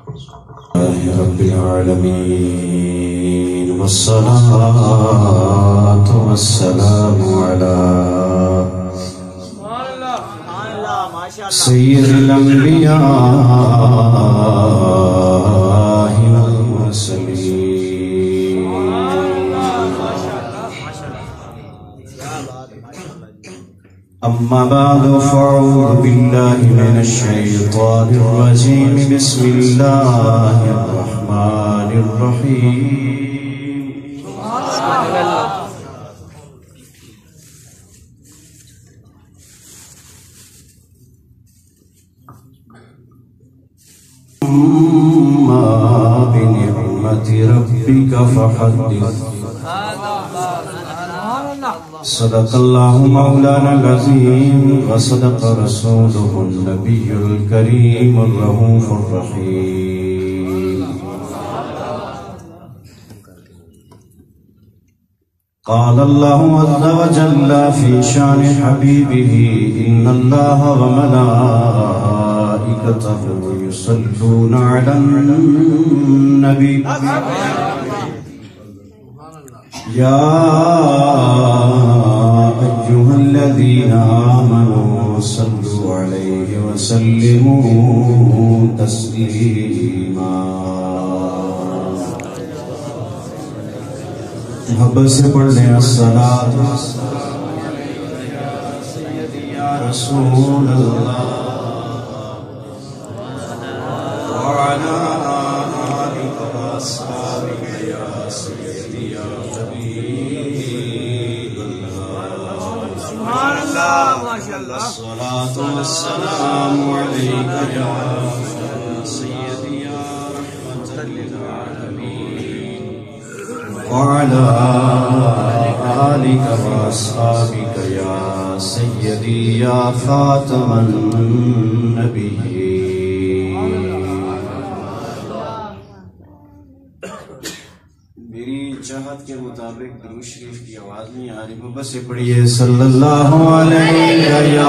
رب العالمين والصلاة والسلام على سيد الأنبياء والمرسلين أما بعد فأعوذ بالله من الشيطان الرجيم بسم الله الرحمن الرحيم أما بنعمة ربك فحدث صدق الله مولانا العظيم وصدق رسوله النبي الكريم الرؤوف الرحيم قال الله عز وجل في شان حبيبه إن الله وملائكته يصلون على النبي يا أيها الذين آمنوا صلوا عليه وسلموا تسليما محبت سے پڑھ لیں الصلاة یا رسول اللہ وعلى آلك وأصحابك يا سيدي يا حبيب الله سبحان الله ما شاء الله الصلاة والسلام عليك يا سيدي يا رحمة للعالمين وعلى آلك وأصحابك يا سيدي يا خاتم النبيين چاہت کے مطابق درود شریف کی آواز نہیں آ رہی بس سے پڑھیے صلی اللہ علیہ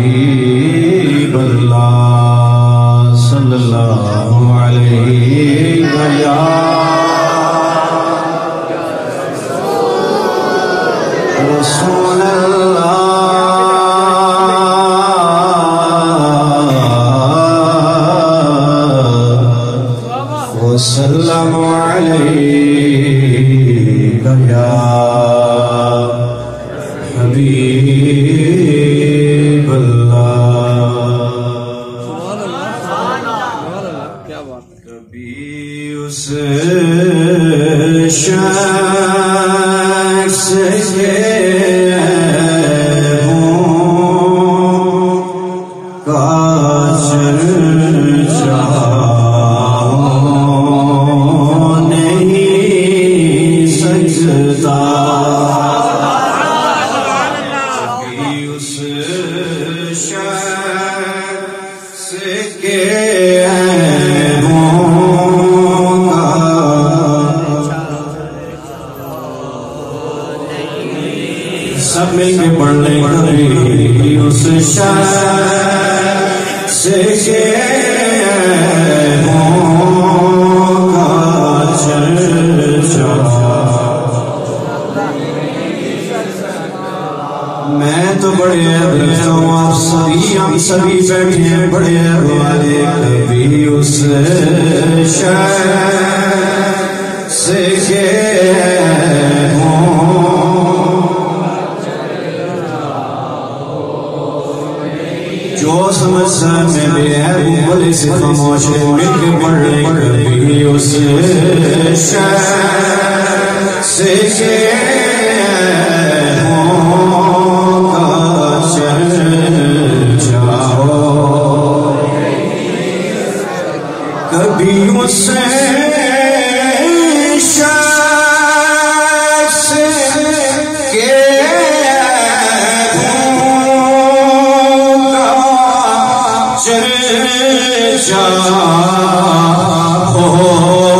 حبیب اللہ صلی اللہ علیہ رسول اللہ وسلم علیک یا حبیب اللہ کبھی اس شخص کے سب مل کے پڑھنے کبھی اس شخص کے میں تو بڑے بیٹھا ہوں آپ سبھی ہم سبھی بیٹھے ہیں بڑے والے کبھی اس شخص کے جو سمجھ سکتے میں ہے وہ بڑے سے خاموش ہے مل کے پڑھ لیں کبھی اس شخص کے کبھی اس شخص کے چرچا ہو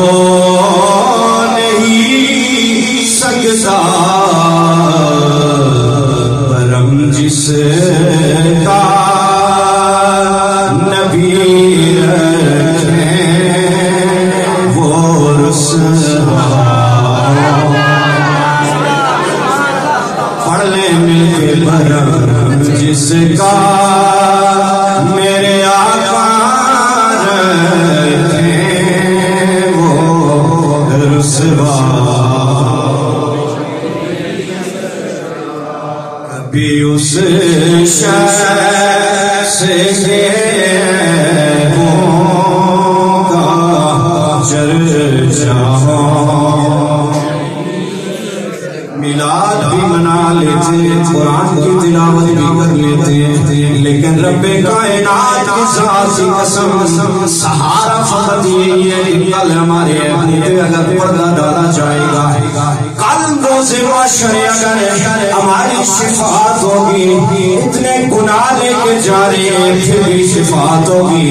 میلاد بھی منا لیتے، قرآن کی تلاوت بھی کر لیتے، لیکن رب کائنات کی ذات کی قسم سہارا فقط یہی ہے کہ کل ہمارے اپنے پہ اگر پردہ ڈالا جائے گا، کل روز محشر اگر ہماری شفاعت ہوگی، اتنے گناہ لے کے جا رہے ہیں پھر بھی شفاعت ہوگی،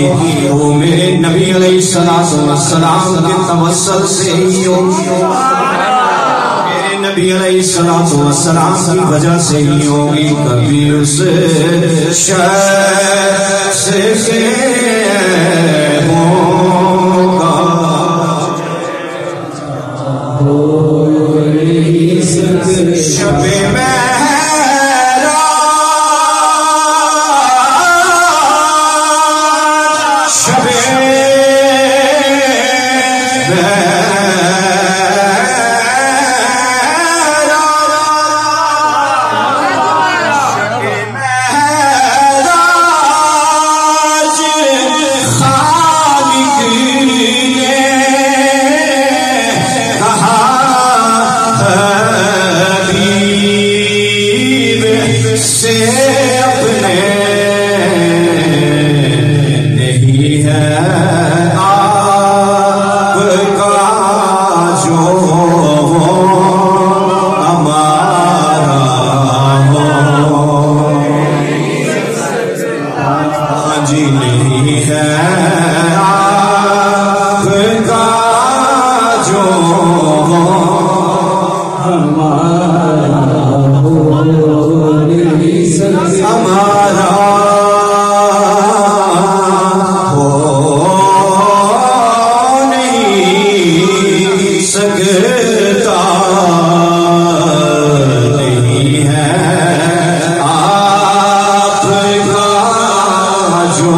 وہ میرے نبی علیہ السلام کے توسل سے ہی ہوگی، نبی علیہ السلام کی وجہ سے ہی ہوگی، کبھی اس شخص کے ہوگا شب معراج، شب سے اپنے نہیں ہے آپ کا جو ہمارا ہو، ہاں جی نہیں ہے آپ کا جو ہمارا ہو نہیں سکتا، نہیں ہے آپ کا جو